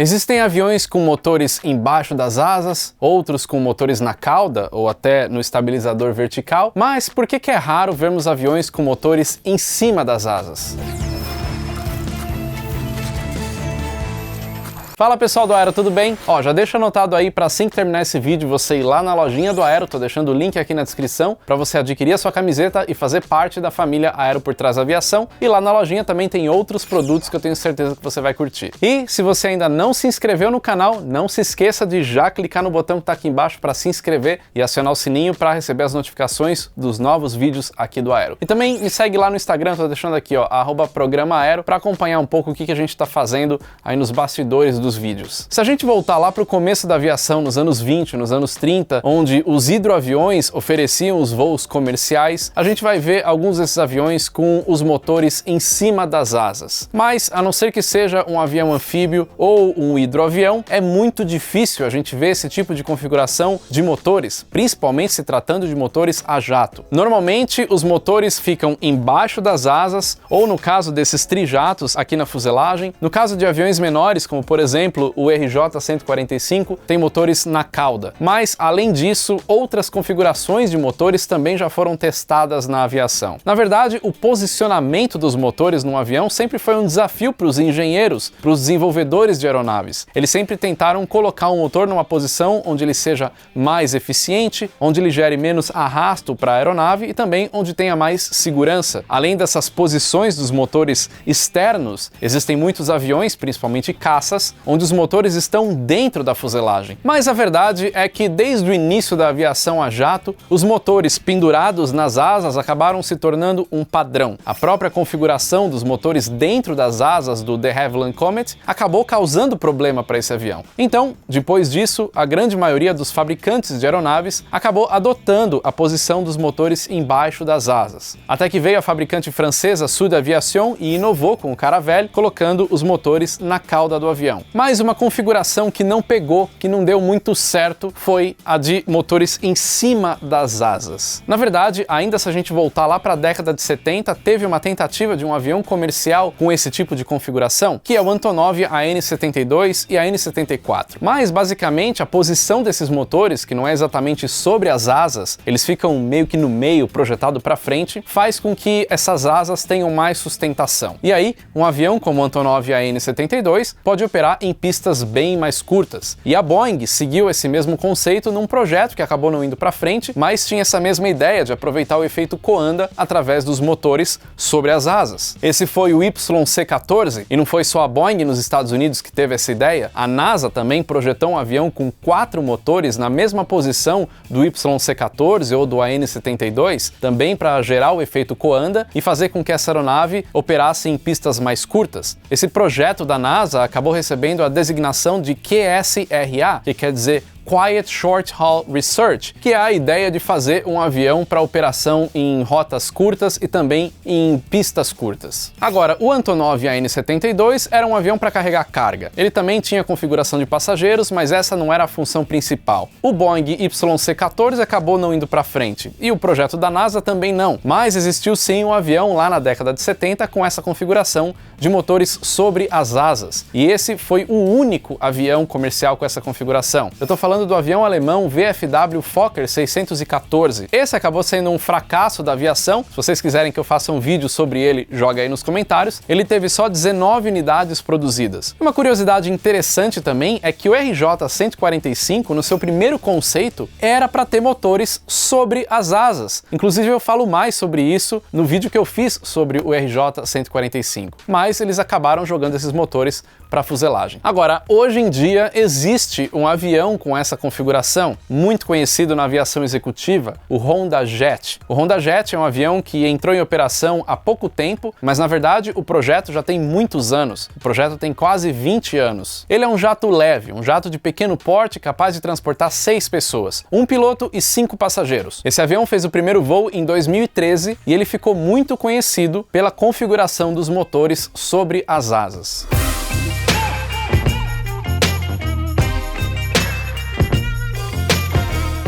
Existem aviões com motores embaixo das asas, outros com motores na cauda ou até no estabilizador vertical, mas por que é raro vermos aviões com motores em cima das asas? Fala pessoal do Aero, tudo bem? Já deixa anotado aí para assim que terminar esse vídeo você ir lá na lojinha do Aero, tô deixando o link aqui na descrição para você adquirir a sua camiseta e fazer parte da família Aero por Trás da Aviação. E lá na lojinha também tem outros produtos que eu tenho certeza que você vai curtir. E se você ainda não se inscreveu no canal, não se esqueça de já clicar no botão que tá aqui embaixo para se inscrever e acionar o sininho para receber as notificações dos novos vídeos aqui do Aero. E também me segue lá no Instagram, tô deixando aqui @programa Aero para acompanhar um pouco o que a gente tá fazendo aí nos bastidores dos vídeos. Se a gente voltar lá para o começo da aviação, nos anos 20, nos anos 30, onde os hidroaviões ofereciam os voos comerciais, a gente vai ver alguns desses aviões com os motores em cima das asas. Mas, a não ser que seja um avião anfíbio ou um hidroavião, é muito difícil a gente ver esse tipo de configuração de motores, principalmente se tratando de motores a jato. Normalmente, os motores ficam embaixo das asas, ou no caso desses trijatos, aqui na fuselagem. No caso de aviões menores, como por exemplo o RJ-145, tem motores na cauda. Mas, além disso, outras configurações de motores também já foram testadas na aviação. Na verdade, o posicionamento dos motores num avião sempre foi um desafio para os engenheiros, para os desenvolvedores de aeronaves. Eles sempre tentaram colocar um motor numa posição onde ele seja mais eficiente, onde ele gere menos arrasto para a aeronave e também onde tenha mais segurança. Além dessas posições dos motores externos, existem muitos aviões, principalmente caças, onde os motores estão dentro da fuselagem. Mas a verdade é que desde o início da aviação a jato, os motores pendurados nas asas acabaram se tornando um padrão. A própria configuração dos motores dentro das asas do de Havilland Comet acabou causando problema para esse avião. Então, depois disso, a grande maioria dos fabricantes de aeronaves acabou adotando a posição dos motores embaixo das asas. Até que veio a fabricante francesa Sud Aviation e inovou com o Caravelle, colocando os motores na cauda do avião. Mas uma configuração que não pegou, que não deu muito certo, foi a de motores em cima das asas. Na verdade, ainda se a gente voltar lá para a década de 70, teve uma tentativa de um avião comercial com esse tipo de configuração, que é o Antonov AN-72 e AN-74. Mas, basicamente, a posição desses motores, que não é exatamente sobre as asas, eles ficam meio que no meio, projetado para frente, faz com que essas asas tenham mais sustentação. E aí, um avião como o Antonov AN-72 pode operar em pistas bem mais curtas. E a Boeing seguiu esse mesmo conceito num projeto que acabou não indo para frente, mas tinha essa mesma ideia de aproveitar o efeito Coanda através dos motores sobre as asas. Esse foi o YC-14, e não foi só a Boeing nos Estados Unidos que teve essa ideia. A NASA também projetou um avião com 4 motores na mesma posição do YC-14 ou do AN-72, também para gerar o efeito Coanda e fazer com que essa aeronave operasse em pistas mais curtas. Esse projeto da NASA acabou recebendo a designação de QSRA, que quer dizer Quiet Short Haul Research, que é a ideia de fazer um avião para operação em rotas curtas e também em pistas curtas. Agora, o Antonov AN-72 era um avião para carregar carga. Ele também tinha configuração de passageiros, mas essa não era a função principal. O Boeing YC-14 acabou não indo para frente, e o projeto da NASA também não. Mas existiu sim um avião lá na década de 70 com essa configuração de motores sobre as asas. E esse foi o único avião comercial com essa configuração. Eu tô falando do avião alemão VFW Fokker 614. Esse acabou sendo um fracasso da aviação. Se vocês quiserem que eu faça um vídeo sobre ele, joga aí nos comentários. Ele teve só 19 unidades produzidas. Uma curiosidade interessante também é que o RJ-145, no seu primeiro conceito, era para ter motores sobre as asas. Inclusive eu falo mais sobre isso no vídeo que eu fiz sobre o RJ-145. Mas eles acabaram jogando esses motores para a fuselagem. Agora, hoje em dia existe um avião com essa configuração, muito conhecido na aviação executiva, o Honda Jet. O Honda Jet é um avião que entrou em operação há pouco tempo, mas na verdade o projeto já tem muitos anos. O projeto tem quase 20 anos. Ele é um jato leve, um jato de pequeno porte capaz de transportar 6 pessoas, um piloto e 5 passageiros. Esse avião fez o primeiro voo em 2013 e ele ficou muito conhecido pela configuração dos motores sobre as asas.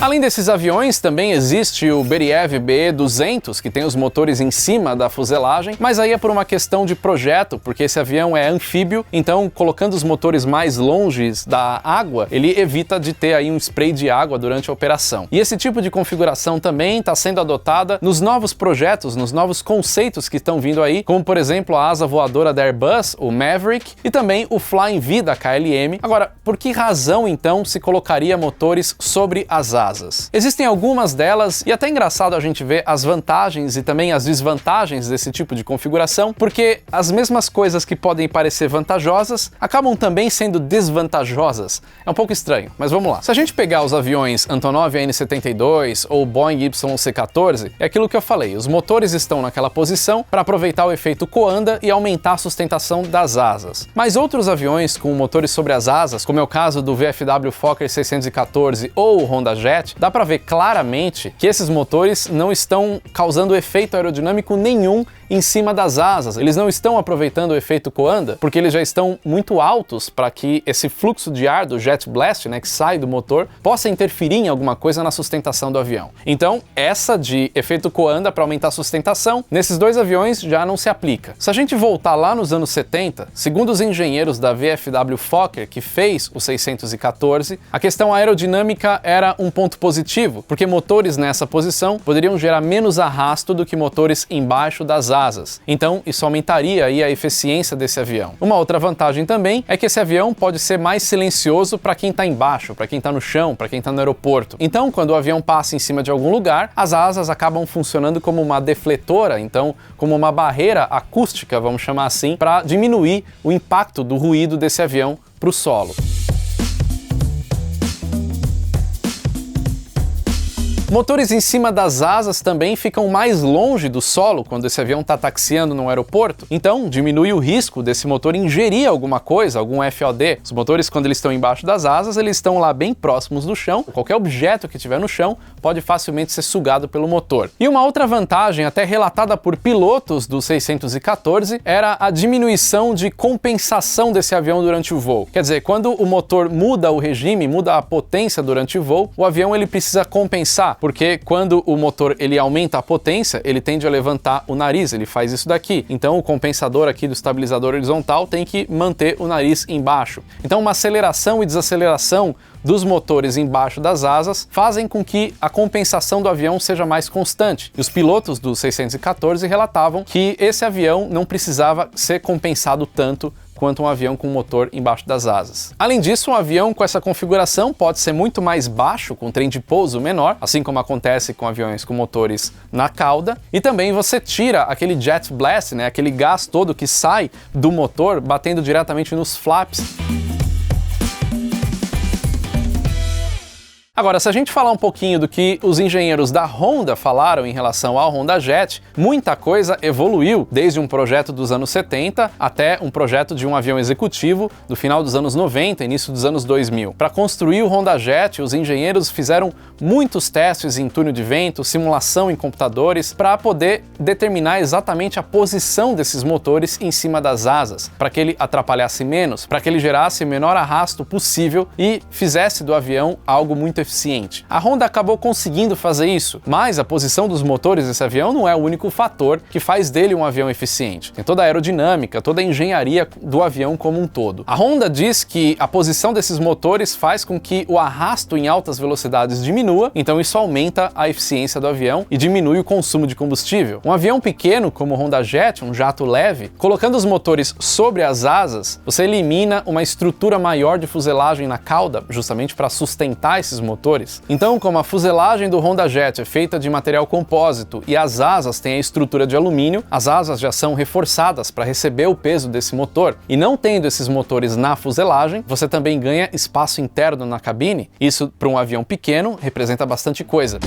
Além desses aviões, também existe o Beriev BE-200, que tem os motores em cima da fuselagem, mas aí é por uma questão de projeto, porque esse avião é anfíbio, então colocando os motores mais longe da água, ele evita de ter aí um spray de água durante a operação. E esse tipo de configuração também está sendo adotada nos novos projetos, nos novos conceitos que estão vindo aí, como por exemplo a asa voadora da Airbus, o Maverick, e também o Flying V da KLM. Agora, por que razão então se colocaria motores sobre as asas? Existem algumas delas, e até é engraçado a gente ver as vantagens e também as desvantagens desse tipo de configuração, porque as mesmas coisas que podem parecer vantajosas acabam também sendo desvantajosas. É um pouco estranho, mas vamos lá. Se a gente pegar os aviões Antonov AN-72 ou Boeing YC-14, é aquilo que eu falei, os motores estão naquela posição para aproveitar o efeito Coanda e aumentar a sustentação das asas. Mas outros aviões com motores sobre as asas, como é o caso do VFW Fokker 614 ou o Honda Jet, dá para ver claramente que esses motores não estão causando efeito aerodinâmico nenhum em cima das asas. Eles não estão aproveitando o efeito Coanda, porque eles já estão muito altos para que esse fluxo de ar do Jet Blast, que sai do motor, possa interferir em alguma coisa na sustentação do avião. Então, essa de efeito Coanda para aumentar a sustentação, nesses dois aviões já não se aplica. Se a gente voltar lá nos anos 70, segundo os engenheiros da VFW Fokker, que fez o 614, a questão aerodinâmica era um ponto positivo, porque motores nessa posição poderiam gerar menos arrasto do que motores embaixo das asas. Então, isso aumentaria aí a eficiência desse avião. Uma outra vantagem também é que esse avião pode ser mais silencioso para quem está embaixo, para quem está no chão, para quem está no aeroporto. Então, quando o avião passa em cima de algum lugar, as asas acabam funcionando como uma defletora, então como uma barreira acústica, vamos chamar assim, para diminuir o impacto do ruído desse avião para o solo. Motores em cima das asas também ficam mais longe do solo quando esse avião está taxiando num aeroporto, então diminui o risco desse motor ingerir alguma coisa, algum FOD. Os motores, quando eles estão embaixo das asas, eles estão lá bem próximos do chão, qualquer objeto que tiver no chão pode facilmente ser sugado pelo motor. E uma outra vantagem, até relatada por pilotos do 614, era a diminuição de compensação desse avião durante o voo. Quer dizer, quando o motor muda o regime, muda a potência durante o voo, o avião ele precisa compensar, porque quando o motor ele aumenta a potência, ele tende a levantar o nariz, ele faz isso daqui. Então o compensador aqui do estabilizador horizontal tem que manter o nariz embaixo. Então uma aceleração e desaceleração dos motores embaixo das asas fazem com que a compensação do avião seja mais constante. E os pilotos do 614 relatavam que esse avião não precisava ser compensado tanto quanto um avião com motor embaixo das asas. Além disso, um avião com essa configuração pode ser muito mais baixo, com trem de pouso menor, assim como acontece com aviões com motores na cauda, e também você tira aquele jet blast, aquele gás todo que sai do motor batendo diretamente nos flaps. Agora, se a gente falar um pouquinho do que os engenheiros da Honda falaram em relação ao Honda Jet, muita coisa evoluiu desde um projeto dos anos 70 até um projeto de um avião executivo do final dos anos 90, início dos anos 2000. Para construir o Honda Jet, os engenheiros fizeram muitos testes em túnel de vento, simulação em computadores, para poder determinar exatamente a posição desses motores em cima das asas, para que ele atrapalhasse menos, para que ele gerasse o menor arrasto possível e fizesse do avião algo muito eficiente. A Honda acabou conseguindo fazer isso, mas a posição dos motores desse avião não é o único fator que faz dele um avião eficiente. Tem toda a aerodinâmica, toda a engenharia do avião como um todo. A Honda diz que a posição desses motores faz com que o arrasto em altas velocidades diminua, então isso aumenta a eficiência do avião e diminui o consumo de combustível. Um avião pequeno como o Honda Jet, um jato leve, colocando os motores sobre as asas, você elimina uma estrutura maior de fuselagem na cauda, justamente para sustentar esses motores. Então, como a fuselagem do Honda Jet é feita de material compósito e as asas têm a estrutura de alumínio, as asas já são reforçadas para receber o peso desse motor. E não tendo esses motores na fuselagem, você também ganha espaço interno na cabine. Isso, para um avião pequeno, representa bastante coisa.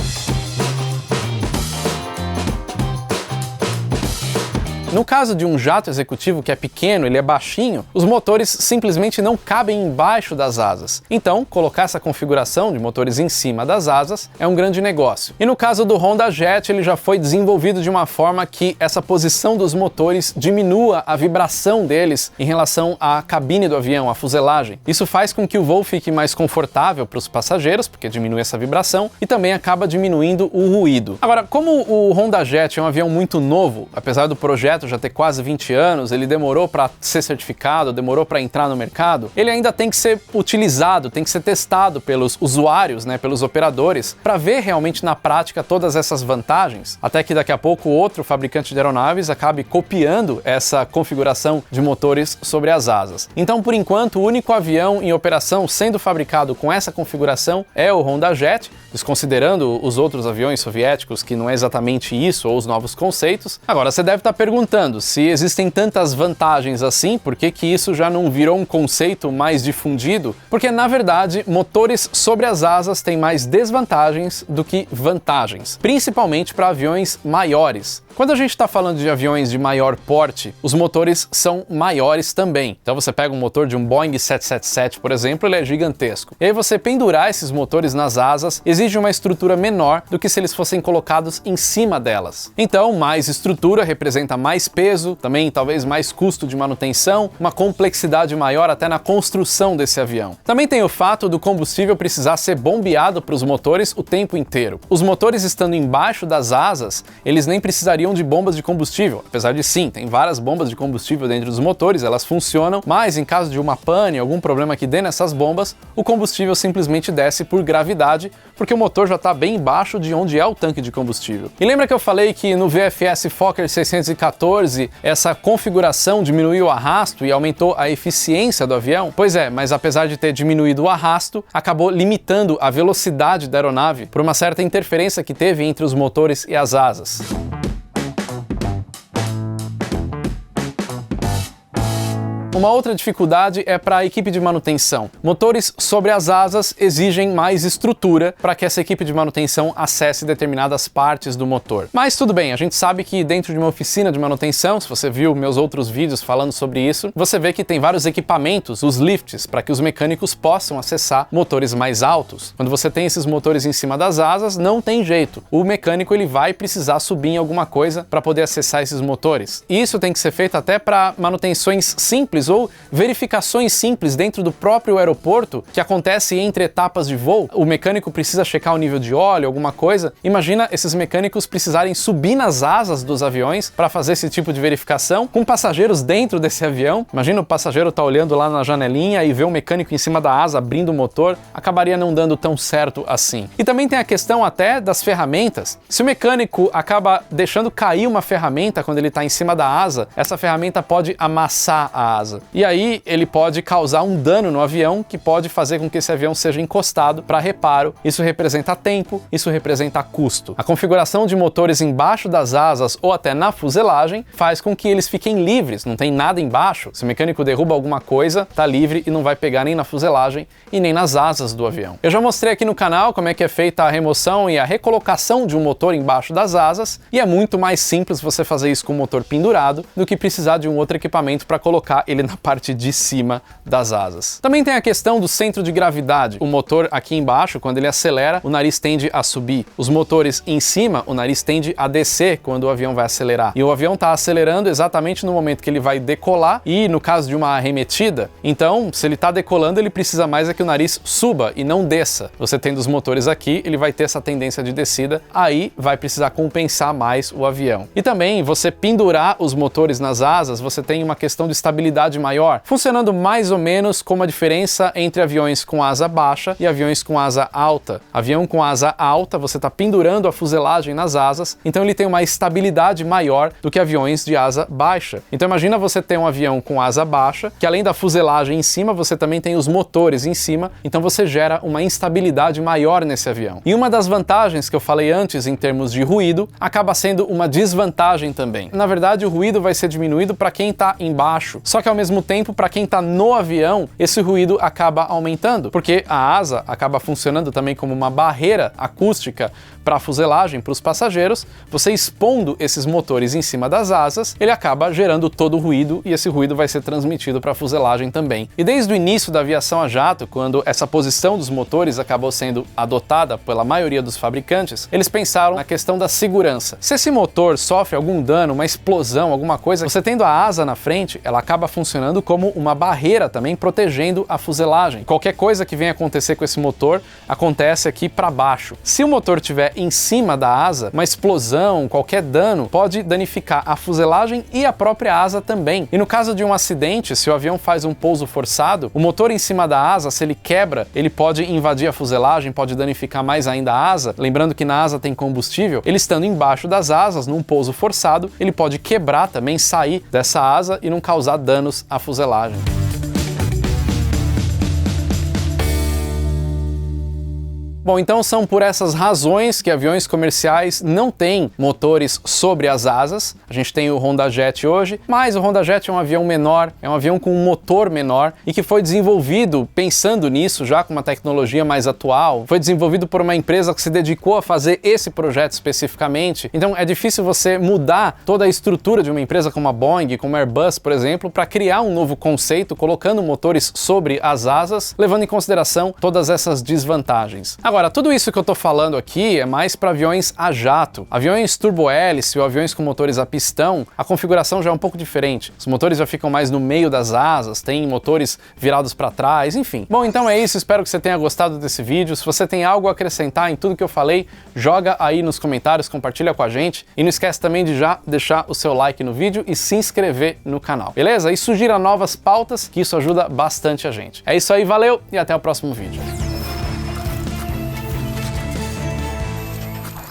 No caso de um jato executivo que é pequeno, ele é baixinho, os motores simplesmente não cabem embaixo das asas. Então, colocar essa configuração de motores em cima das asas é um grande negócio. E no caso do Honda Jet, ele já foi desenvolvido de uma forma que essa posição dos motores diminua a vibração deles em relação à cabine do avião, à fuselagem. Isso faz com que o voo fique mais confortável para os passageiros, porque diminui essa vibração, e também acaba diminuindo o ruído. Agora, como o Honda Jet é um avião muito novo, apesar do projeto já ter quase 20 anos, ele demorou para ser certificado, demorou para entrar no mercado, ele ainda tem que ser utilizado, tem que ser testado pelos usuários, né, pelos operadores, para ver realmente na prática todas essas vantagens, até que daqui a pouco outro fabricante de aeronaves acabe copiando essa configuração de motores sobre as asas. Então, por enquanto, o único avião em operação sendo fabricado com essa configuração é o Honda Jet, desconsiderando os outros aviões soviéticos, que não é exatamente isso, ou os novos conceitos. Agora, você deve estar perguntando, se existem tantas vantagens assim, por que que isso já não virou um conceito mais difundido? Porque, na verdade, motores sobre as asas têm mais desvantagens do que vantagens, principalmente para aviões maiores. Quando a gente está falando de aviões de maior porte, os motores são maiores também. Então você pega um motor de um Boeing 777, por exemplo, ele é gigantesco. E aí você pendurar esses motores nas asas exige uma estrutura menor do que se eles fossem colocados em cima delas. Então, mais estrutura representa mais peso, também talvez mais custo de manutenção, uma complexidade maior até na construção desse avião. Também tem o fato do combustível precisar ser bombeado para os motores o tempo inteiro. Os motores estando embaixo das asas, eles nem precisariam de bombas de combustível, apesar de sim, tem várias bombas de combustível dentro dos motores, elas funcionam, mas em caso de uma pane, algum problema que dê nessas bombas, o combustível simplesmente desce por gravidade, porque o motor já está bem embaixo de onde é o tanque de combustível. E lembra que eu falei que no VFS Fokker 614 essa configuração diminuiu o arrasto e aumentou a eficiência do avião? Pois é, mas apesar de ter diminuído o arrasto, acabou limitando a velocidade da aeronave por uma certa interferência que teve entre os motores e as asas. Uma outra dificuldade é para a equipe de manutenção. Motores sobre as asas exigem mais estrutura para que essa equipe de manutenção acesse determinadas partes do motor. Mas tudo bem, a gente sabe que dentro de uma oficina de manutenção, se você viu meus outros vídeos falando sobre isso, você vê que tem vários equipamentos, os lifts, para que os mecânicos possam acessar motores mais altos. Quando você tem esses motores em cima das asas, não tem jeito. O mecânico ele vai precisar subir em alguma coisa para poder acessar esses motores. E isso tem que ser feito até para manutenções simples ou verificações simples dentro do próprio aeroporto que acontece entre etapas de voo. O mecânico precisa checar o nível de óleo, alguma coisa. Imagina esses mecânicos precisarem subir nas asas dos aviões para fazer esse tipo de verificação com passageiros dentro desse avião. Imagina o passageiro tá olhando lá na janelinha e vê um mecânico em cima da asa abrindo o motor. Acabaria não dando tão certo assim. E também tem a questão até das ferramentas. Se o mecânico acaba deixando cair uma ferramenta quando ele está em cima da asa, essa ferramenta pode amassar a asa. E aí ele pode causar um dano no avião que pode fazer com que esse avião seja encostado para reparo. Isso representa tempo, isso representa custo. A configuração de motores embaixo das asas ou até na fuselagem faz com que eles fiquem livres, não tem nada embaixo. Se o mecânico derruba alguma coisa, tá livre e não vai pegar nem na fuselagem e nem nas asas do avião. Eu já mostrei aqui no canal como é que é feita a remoção e a recolocação de um motor embaixo das asas, e é muito mais simples você fazer isso com o motor pendurado do que precisar de um outro equipamento para colocar ele na parte de cima das asas. Também tem a questão do centro de gravidade. O motor aqui embaixo, quando ele acelera, o nariz tende a subir. Os motores em cima, o nariz tende a descer quando o avião vai acelerar. E o avião está acelerando exatamente no momento que ele vai decolar e no caso de uma arremetida, então, se ele está decolando, ele precisa mais é que o nariz suba e não desça. Você tendo os motores aqui, ele vai ter essa tendência de descida, aí vai precisar compensar mais o avião. E também, você pendurar os motores nas asas, você tem uma questão de estabilidade maior, funcionando mais ou menos como a diferença entre aviões com asa baixa e aviões com asa alta. Avião com asa alta, você está pendurando a fuselagem nas asas, então ele tem uma estabilidade maior do que aviões de asa baixa. Então imagina você ter um avião com asa baixa, que além da fuselagem em cima, você também tem os motores em cima, então você gera uma instabilidade maior nesse avião. E uma das vantagens que eu falei antes em termos de ruído, acaba sendo uma desvantagem também. Na verdade, o ruído vai ser diminuído para quem está embaixo, só que ao ao mesmo tempo, para quem está no avião, esse ruído acaba aumentando, porque a asa acaba funcionando também como uma barreira acústica para a fuselagem, para os passageiros. Você expondo esses motores em cima das asas, ele acaba gerando todo o ruído e esse ruído vai ser transmitido para a fuselagem também. E desde o início da aviação a jato, quando essa posição dos motores acabou sendo adotada pela maioria dos fabricantes, eles pensaram na questão da segurança. Se esse motor sofre algum dano, uma explosão, alguma coisa, você tendo a asa na frente, ela acaba funcionando como uma barreira também, protegendo a fuselagem. Qualquer coisa que venha acontecer com esse motor, acontece aqui para baixo. Se o motor estiver em cima da asa, uma explosão, qualquer dano, pode danificar a fuselagem e a própria asa também. E no caso de um acidente, se o avião faz um pouso forçado, o motor em cima da asa, se ele quebra, ele pode invadir a fuselagem, pode danificar mais ainda a asa. Lembrando que na asa tem combustível, ele estando embaixo das asas, num pouso forçado, ele pode quebrar também, sair dessa asa e não causar danos à fuselagem. Bom, então são por essas razões que aviões comerciais não têm motores sobre as asas. A gente tem o HondaJet hoje, mas o HondaJet é um avião menor, é um avião com um motor menor e que foi desenvolvido pensando nisso, já com uma tecnologia mais atual. Foi desenvolvido por uma empresa que se dedicou a fazer esse projeto especificamente. Então é difícil você mudar toda a estrutura de uma empresa como a Boeing, como a Airbus, por exemplo, para criar um novo conceito, colocando motores sobre as asas, levando em consideração todas essas desvantagens. Agora, tudo isso que eu tô falando aqui é mais para aviões a jato. Aviões turbo-hélice ou aviões com motores a pistão, a configuração já é um pouco diferente. Os motores já ficam mais no meio das asas, tem motores virados para trás, enfim. Bom, então é isso, espero que você tenha gostado desse vídeo. Se você tem algo a acrescentar em tudo que eu falei, joga aí nos comentários, compartilha com a gente. E não esquece também de já deixar o seu like no vídeo e se inscrever no canal, beleza? E sugira novas pautas, que isso ajuda bastante a gente. É isso aí, valeu e até o próximo vídeo.